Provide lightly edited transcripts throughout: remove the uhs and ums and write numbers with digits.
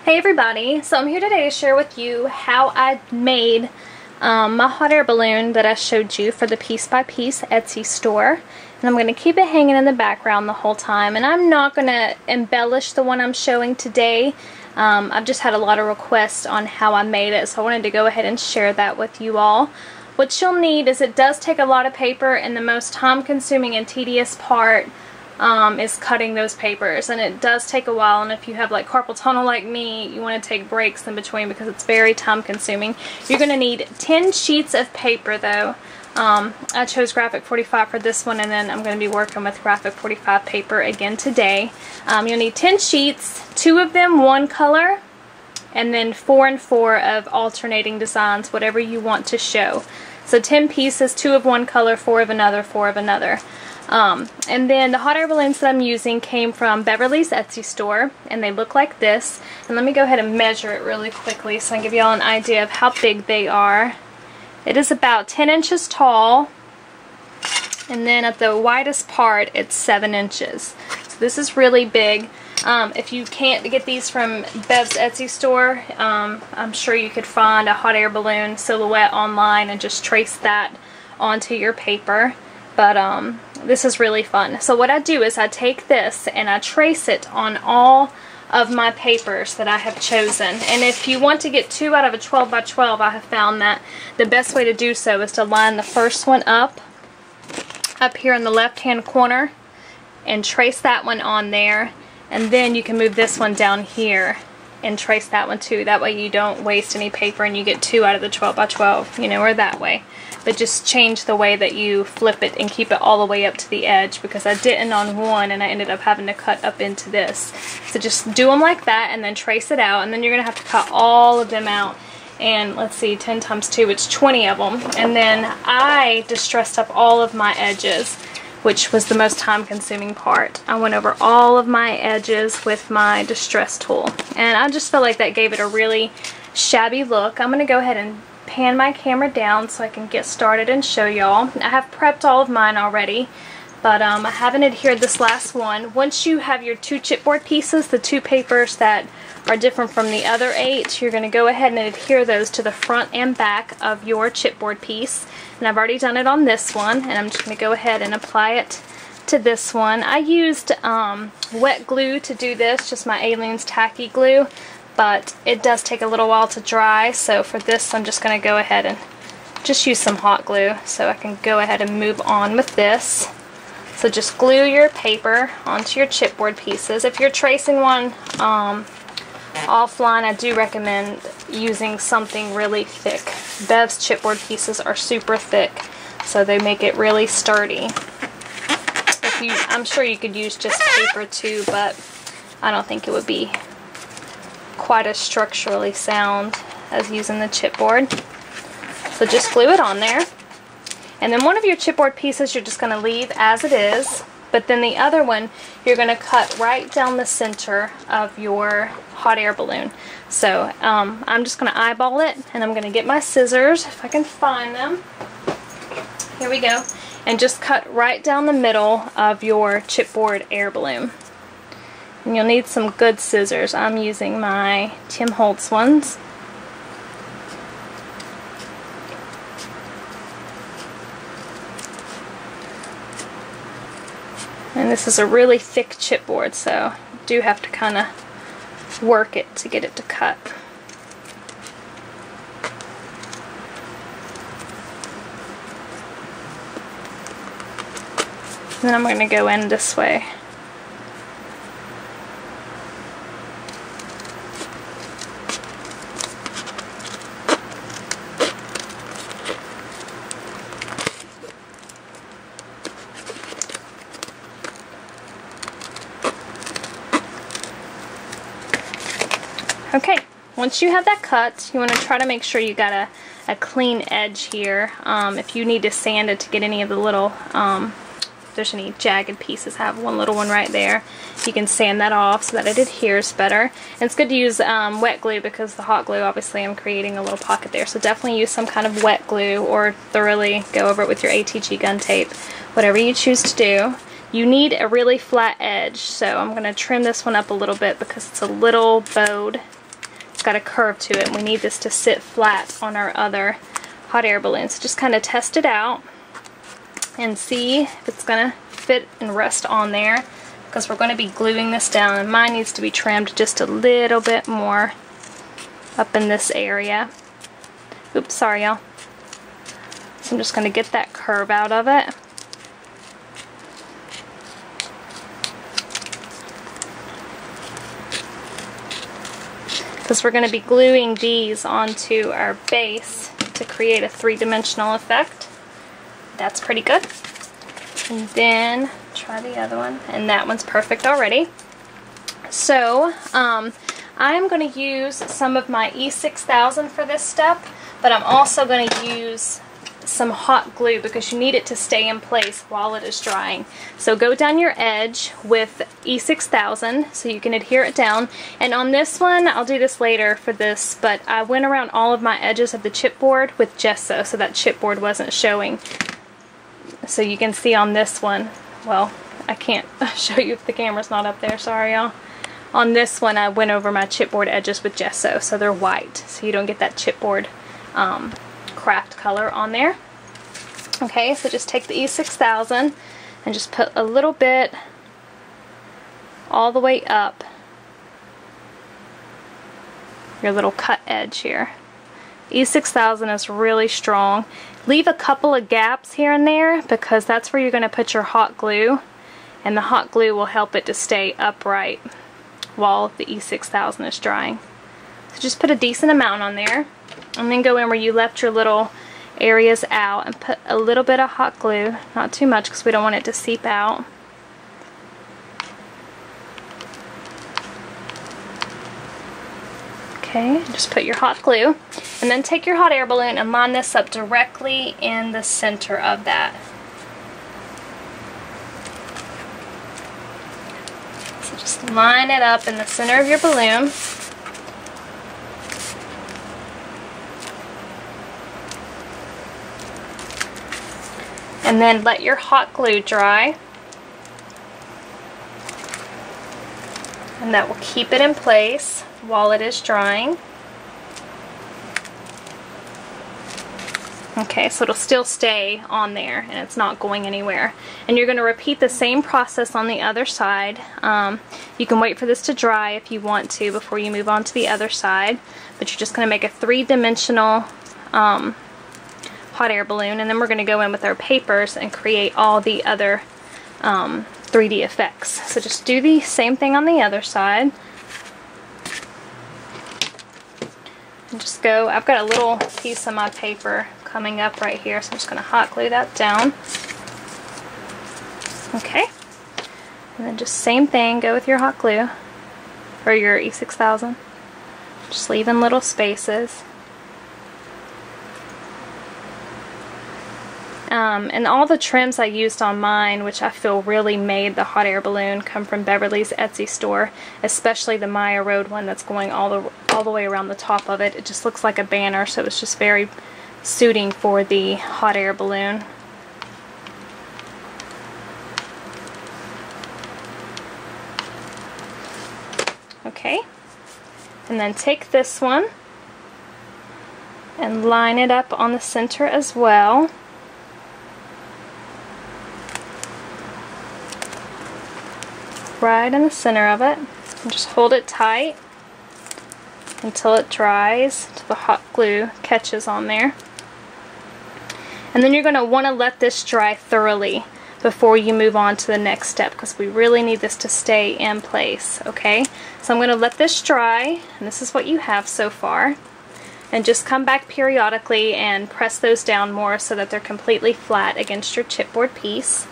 Hey everybody, so I'm here today to share with you how I made my hot air balloon that I showed you for the Piece by Piece Etsy store. And I'm going to keep it hanging in the background the whole time, and I'm not going to embellish the one I'm showing today. I've just had a lot of requests on how I made it, so I wanted to go ahead and share that with you all. What you'll need is, it does take a lot of paper, and the most time consuming and tedious part is cutting those papers, and it does take a while. And if you have like carpal tunnel like me, you want to take breaks in between because it's very time consuming. You're going to need 10 sheets of paper though. I chose Graphic 45 for this one, and then I'm going to be working with Graphic 45 paper again today. You'll need 10 sheets, 2 of them one color, and then 4 and 4 of alternating designs, whatever you want to show. So 10 pieces, 2 of one color, 4 of another, 4 of another. And then the hot air balloons that I'm using came from Beverly's Etsy store, and they look like this. And let me go ahead and measure it really quickly so I can give you all an idea of how big they are. It is about 10 inches tall, and then at the widest part it's 7 inches. So this is really big. If you can't get these from Bev's Etsy store, I'm sure you could find a hot air balloon silhouette online and just trace that onto your paper. But this is really fun. So what I do is I take this and I trace it on all of my papers that I have chosen. And if you want to get 2 out of a 12 by 12, I have found that the best way to do so is to line the first one up here in the left hand corner and trace that one on there, and then you can move this one down here and trace that one too. That way you don't waste any paper and you get 2 out of the 12 by 12, you know, or that way. But just change the way that you flip it and keep it all the way up to the edge, because I didn't on one and I ended up having to cut up into this. So just do them like that and then trace it out, and then you're going to have to cut all of them out. And let's see, 10 times 2, it's 20 of them. And then I distressed up all of my edges, which was the most time consuming part. I went over all of my edges with my distress tool, and I just felt like that gave it a really shabby look. I'm going to go ahead and pan my camera down so I can get started and show y'all. I have prepped all of mine already, but I haven't adhered this last one. Once you have your 2 chipboard pieces, the 2 papers that are different from the other 8, you're going to go ahead and adhere those to the front and back of your chipboard piece. And I've already done it on this one, and I'm just going to go ahead and apply it to this one. I used wet glue to do this, just my Aleene's tacky glue, but it does take a little while to dry, so for this I'm just going to go ahead and just use some hot glue so I can go ahead and move on with this. So just glue your paper onto your chipboard pieces. If you're tracing one offline, I do recommend using something really thick. Bev's chipboard pieces are super thick, so they make it really sturdy. I'm sure you could use just paper too, but I don't think it would be quite as structurally sound as using the chipboard. So just glue it on there, and then one of your chipboard pieces you're just going to leave as it is, but then the other one you're going to cut right down the center of your hot air balloon. So I'm just going to eyeball it, and I'm going to get my scissors if I can find them. Here we go. And just cut right down the middle of your chipboard air balloon. And you'll need some good scissors. I'm using my Tim Holtz ones. And this is a really thick chipboard, so you do have to kind of work it to get it to cut. And then I'm going to go in this way. Okay, once you have that cut, you want to try to make sure you got a clean edge here. If you need to sand it to get any of the little, if there's any jagged pieces, I have one little one right there. You can sand that off so that it adheres better. And it's good to use wet glue, because the hot glue, obviously I'm creating a little pocket there. So definitely use some kind of wet glue, or thoroughly go over it with your ATG gun tape, whatever you choose to do. You need a really flat edge, so I'm going to trim this one up a little bit because it's a little bowed. got a curve to it, and we need this to sit flat on our other hot air balloon. So just kind of test it out and see if it's going to fit and rest on there, because we're going to be gluing this down, and mine needs to be trimmed just a little bit more up in this area. Oops, sorry y'all. So I'm just going to get that curve out of it. Because we're going to be gluing these onto our base to create a three-dimensional effect. That's pretty good. And then try the other one, and that one's perfect already. So I'm going to use some of my E6000 for this step, but I'm also going to use some hot glue because you need it to stay in place while it is drying. So go down your edge with E6000 so you can adhere it down. And on this one, I'll do this later for this, but I went around all of my edges of the chipboard with gesso so that chipboard wasn't showing. So you can see on this one, well, I can't show you if the camera's not up there, sorry y'all. On this one, I went over my chipboard edges with gesso, so they're white, so you don't get that chipboard craft color on there. Okay, so just take the E6000 and just put a little bit all the way up your little cut edge here. E6000 is really strong. Leave a couple of gaps here and there because that's where you're going to put your hot glue, and the hot glue will help it to stay upright while the E6000 is drying. So just put a decent amount on there, and then go in where you left your little areas out and put a little bit of hot glue, not too much because we don't want it to seep out. Okay, just put your hot glue, and then take your hot air balloon and line this up directly in the center of that. So just line it up in the center of your balloon. And then let your hot glue dry. And that will keep it in place while it is drying. Okay, so it'll still stay on there and it's not going anywhere. And you're going to repeat the same process on the other side. You can wait for this to dry if you want to before you move on to the other side, but you're just going to make a three-dimensional hot air balloon, and then we're going to go in with our papers and create all the other 3D effects. So just do the same thing on the other side. And just go, I've got a little piece of my paper coming up right here, so I'm just going to hot glue that down. Okay. And then just same thing, go with your hot glue, or your E6000. Just leaving little spaces. And all the trims I used on mine, which I feel really made the hot air balloon, come from Beverly's Etsy store, especially the Maya Road one that's going all the way around the top of it. It just looks like a banner, so it's just very suiting for the hot air balloon. Okay, and then take this one and line it up on the center as well. Right in the center of it, and just hold it tight until it dries, until the hot glue catches on there. And then you're going to want to let this dry thoroughly before you move on to the next step, because we really need this to stay in place. Okay, so I'm going to let this dry, and this is what you have so far, and just come back periodically and press those down more so that they're completely flat against your chipboard piece.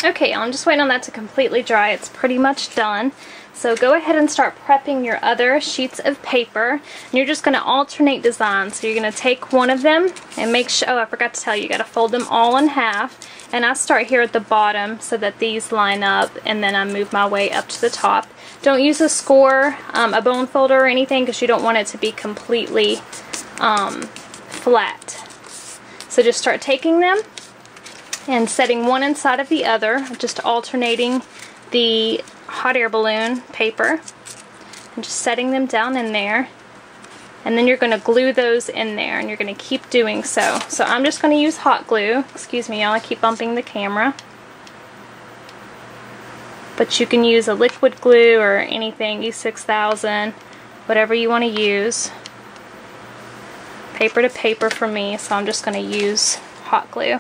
Okay, I'm just waiting on that to completely dry. It's pretty much done. So go ahead and start prepping your other sheets of paper. And you're just going to alternate designs. So you're going to take one of them and make sure, oh, I forgot to tell you, you got to fold them all in half. And I start here at the bottom so that these line up, and then I move my way up to the top. Don't use a score, a bone folder or anything, because you don't want it to be completely flat. So just start taking them and setting one inside of the other, just alternating the hot air balloon paper and just setting them down in there. And then you're going to glue those in there, and you're going to keep doing so. So I'm just going to use hot glue. Excuse me, y'all, I keep bumping the camera. But you can use a liquid glue or anything, E6000, whatever you want to use. Paper to paper for me, so I'm just going to use hot glue.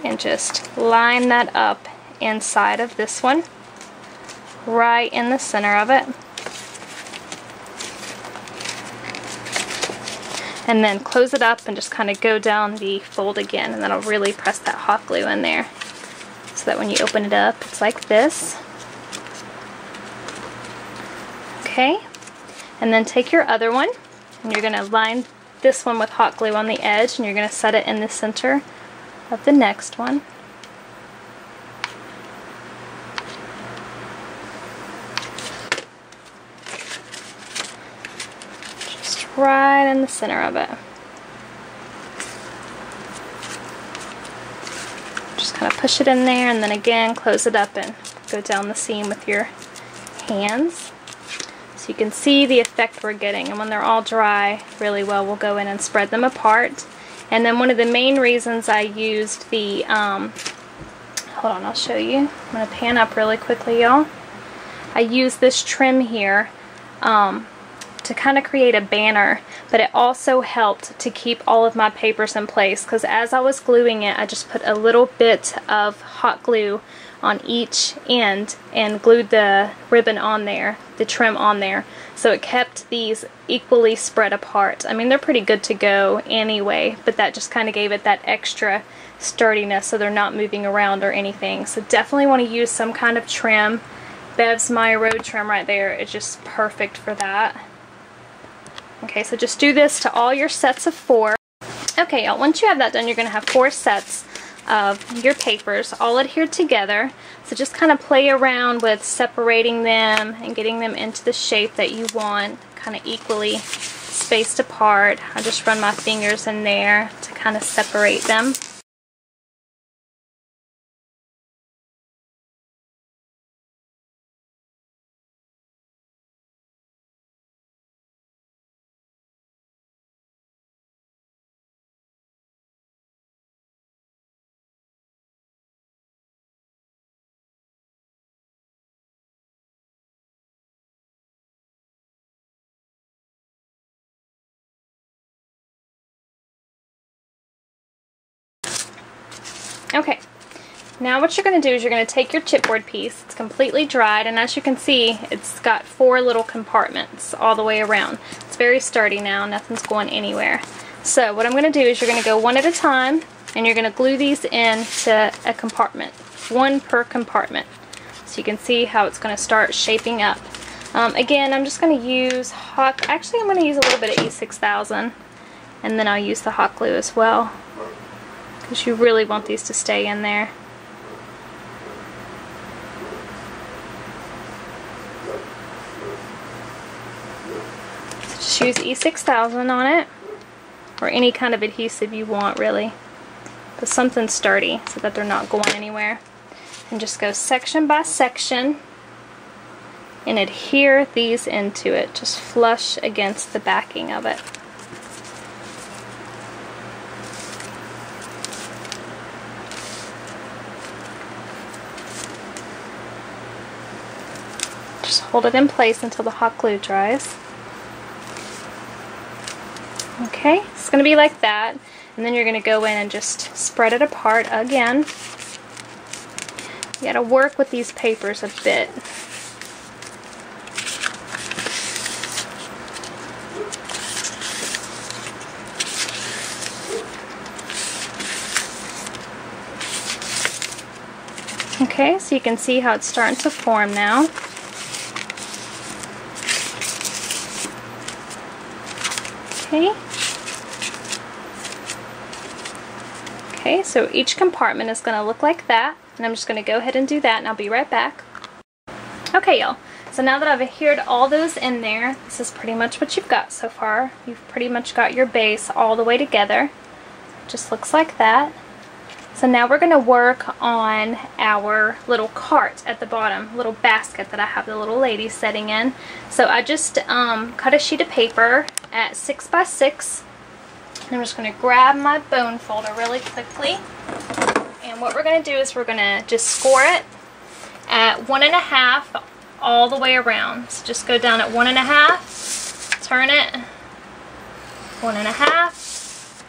And just line that up inside of this one, right in the center of it. And then close it up and just kind of go down the fold again, and then I'll really press that hot glue in there so that when you open it up it's like this. Okay, and then take your other one and you're going to line this one with hot glue on the edge, and you're going to set it in the center of the next one. Right in the center of it. Just kind of push it in there, and then again close it up and go down the seam with your hands. So you can see the effect we're getting, and when they're all dry really well, we'll go in and spread them apart. And then one of the main reasons I used the, hold on, I'll show you. I'm going to pan up really quickly, y'all. I used this trim here to kind of create a banner, but it also helped to keep all of my papers in place, because as I was gluing it, I just put a little bit of hot glue on each end and glued the ribbon on there, the trim on there, so it kept these equally spread apart. I mean, they're pretty good to go anyway, but that just kind of gave it that extra sturdiness so they're not moving around or anything. So definitely want to use some kind of trim. Bev's Maya Road trim right there is just perfect for that. Okay, so just do this to all your sets of 4. Okay, y'all, once you have that done, you're going to have 4 sets of your papers all adhered together. So just kind of play around with separating them and getting them into the shape that you want, kind of equally spaced apart. I just run my fingers in there to kind of separate them. Okay, now what you're going to do is you're going to take your chipboard piece. It's completely dried, and as you can see, it's got 4 little compartments all the way around. It's very sturdy now, nothing's going anywhere. So what I'm going to do is you're going to go one at a time, and you're going to glue these into a compartment, 1 per compartment. So you can see how it's going to start shaping up. Again, I'm just going to use I'm going to use a little bit of E6000, and then I'll use the hot glue as well, because you really want these to stay in there. So just use E6000 on it, or any kind of adhesive you want really, but something sturdy so that they're not going anywhere. And just go section by section and adhere these into it, just flush against the backing of it. Just hold it in place until the hot glue dries. Okay, it's going to be like that, and then you're going to go in and just spread it apart again. You got to work with these papers a bit. Okay, so you can see how it's starting to form now. Okay. Okay, so each compartment is going to look like that, and I'm just going to go ahead and do that, and I'll be right back. Okay, y'all, so now that I've adhered all those in there, this is pretty much what you've got so far. You've pretty much got your base all the way together. It just looks like that. So now we're going to work on our little cart at the bottom, little basket that I have the little lady sitting in. So I just cut a sheet of paper at 6 by 6. And I'm just going to grab my bone folder really quickly. And what we're going to do is we're going to just score it at 1.5 all the way around. So just go down at 1.5, turn it, 1.5,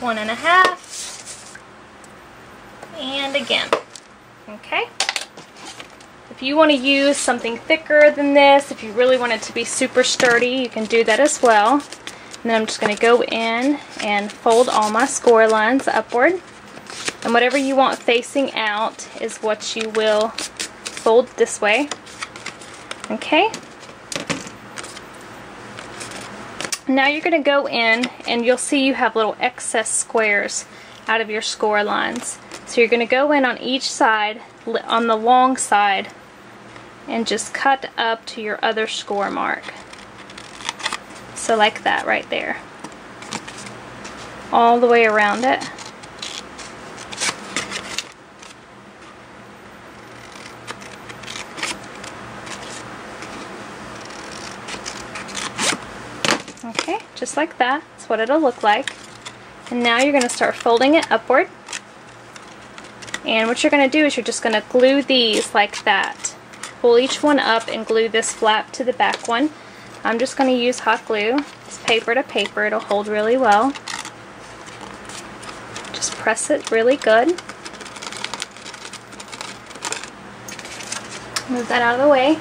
1.5, and again. Okay? If you want to use something thicker than this, if you really want it to be super sturdy, you can do that as well. And then I'm just going to go in and fold all my score lines upward. And whatever you want facing out is what you will fold this way. Okay? Now you're going to go in and you'll see you have little excess squares out of your score lines. So you're going to go in on each side, on the long side, and just cut up to your other score mark. So like that right there. All the way around it. Okay, just like that. That's what it'll look like. And now you're going to start folding it upward. And what you're going to do is you're just going to glue these like that. Pull each one up and glue this flap to the back one. I'm just going to use hot glue. It's paper to paper. It'll hold really well. Just press it really good. Move that out of the way.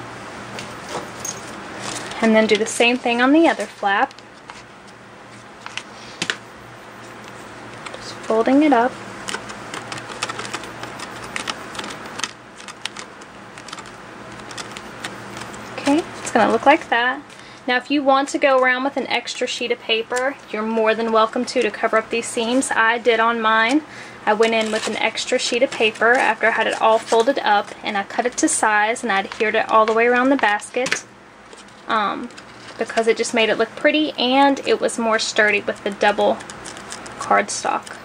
And then do the same thing on the other flap. Just folding it up. Okay, it's going to look like that. Now if you want to go around with an extra sheet of paper, you're more than welcome to cover up these seams. I did on mine. I went in with an extra sheet of paper after I had it all folded up, and I cut it to size and I adhered it all the way around the basket because it just made it look pretty, and it was more sturdy with the double cardstock.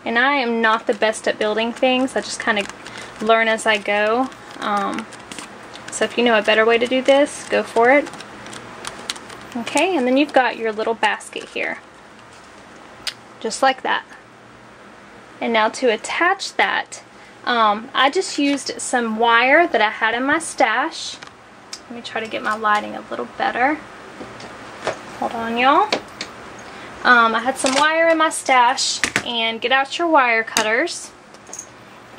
And I am not the best at building things. I just kind of learn as I go. So if you know a better way to do this, go for it. Okay, and then you've got your little basket here. Just like that. And now to attach that, I just used some wire that I had in my stash. Let me try to get my lighting a little better. Hold on, y'all. I had some wire in my stash, and get out your wire cutters.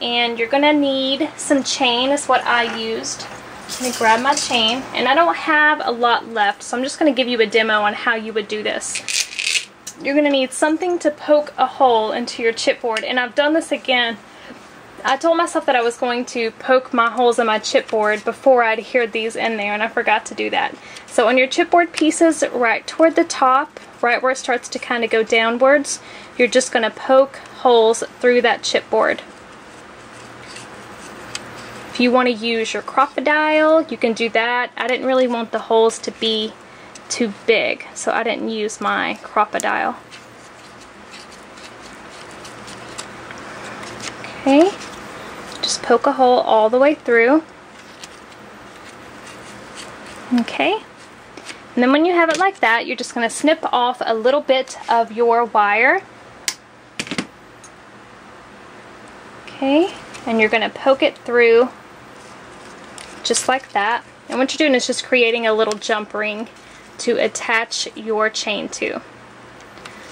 And you're going to need some chain is what I used. Let me grab my chain. And I don't have a lot left, so I'm just going to give you a demo on how you would do this. You're going to need something to poke a hole into your chipboard. And I've done this again. I told myself that I was going to poke my holes in my chipboard before I adhered these in there, and I forgot to do that. So on your chipboard pieces, right toward the top, right where it starts to kind of go downwards, you're just going to poke holes through that chipboard. If you want to use your Crop-A-Dile, you can do that. I didn't really want the holes to be too big, so I didn't use my Crop-A-Dile. Okay, just poke a hole all the way through. Okay, and then when you have it like that, you're just going to snip off a little bit of your wire. Okay, and you're going to poke it through just like that. And what you're doing is just creating a little jump ring to attach your chain to.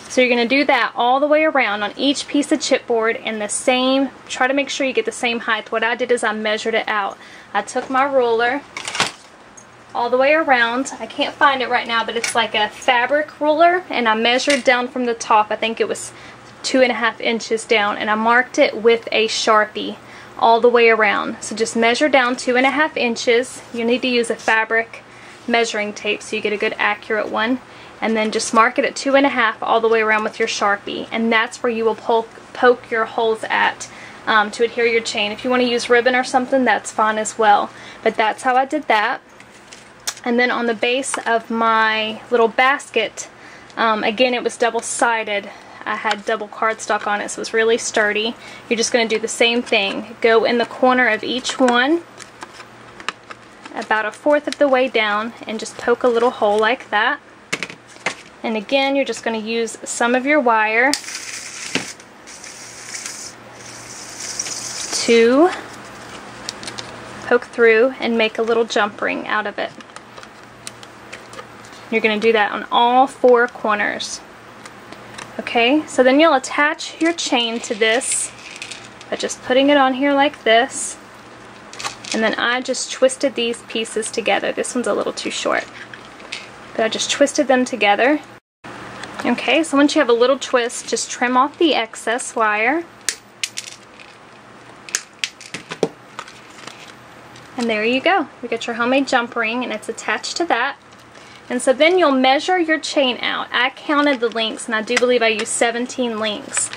So you're going to do that all the way around on each piece of chipboard, and the same, try to make sure you get the same height. What I did is I measured it out. I took my ruler all the way around. I can't find it right now, but it's like a fabric ruler, and I measured down from the top. I think it was 2.5 inches down, and I marked it with a Sharpie all the way around. So just measure down 2.5 inches. You need to use a fabric measuring tape so you get a good accurate one, and then just mark it at 2.5 all the way around with your Sharpie, and that's where you will poke your holes at to adhere your chain. If you want to use ribbon or something, that's fine as well, but that's how I did that. And then on the base of my little basket, again, it was double-sided. I had double cardstock on it, so it's really sturdy. You're just going to do the same thing. Go in the corner of each one, about 1/4 of the way down, and just poke a little hole like that. And again, you're just going to use some of your wire to poke through and make a little jump ring out of it. You're going to do that on all 4 corners. Okay, so then you'll attach your chain to this by just putting it on here like this. And then I just twisted these pieces together. This one's a little too short, but I just twisted them together. Okay, so once you have a little twist, just trim off the excess wire. And there you go. You get your homemade jump ring, and it's attached to that. And so then you'll measure your chain out. I counted the links, and I do believe I used 17 links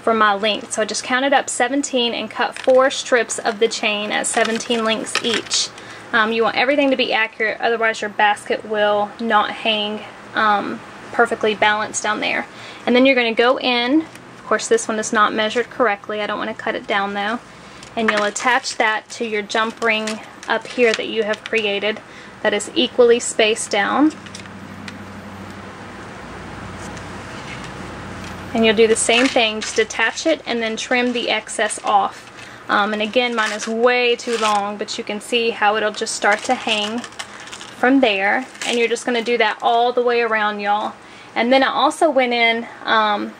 for my length. So I just counted up 17 and cut 4 strips of the chain at 17 links each. You want everything to be accurate, otherwise your basket will not hang perfectly balanced down there. And then you're going to go in. Of course, this one is not measured correctly. I don't want to cut it down though. And you'll attach that to your jump ring up here that you have created that is equally spaced down. And you'll do the same thing, just attach it and then trim the excess off. And again, mine is way too long, but you can see how it'll just start to hang from there. And you're just going to do that all the way around, y'all. And then I also went in, I'm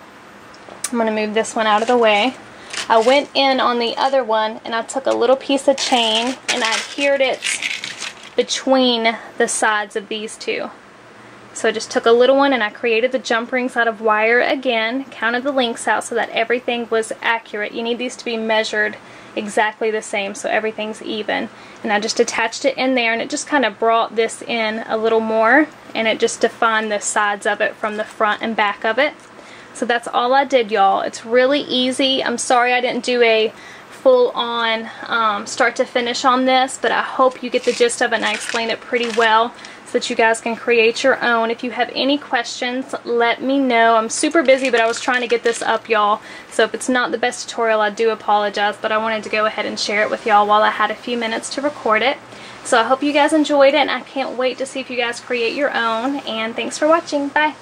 going to move this one out of the way. I went in on the other one and I took a little piece of chain and I adhered it between the sides of these two. So I just took a little one and I created the jump rings out of wire again, counted the links out so that everything was accurate. You need these to be measured exactly the same so everything's even. And I just attached it in there, and it just kind of brought this in a little more, and it just defined the sides of it from the front and back of it. So that's all I did, y'all. It's really easy. I'm sorry I didn't do a full-on start to finish on this, but I hope you get the gist of it and I explained it pretty well so that you guys can create your own. If you have any questions, let me know. I'm super busy, but I was trying to get this up, y'all. So if it's not the best tutorial, I do apologize, but I wanted to go ahead and share it with y'all while I had a few minutes to record it. So I hope you guys enjoyed it, and I can't wait to see if you guys create your own. And thanks for watching. Bye.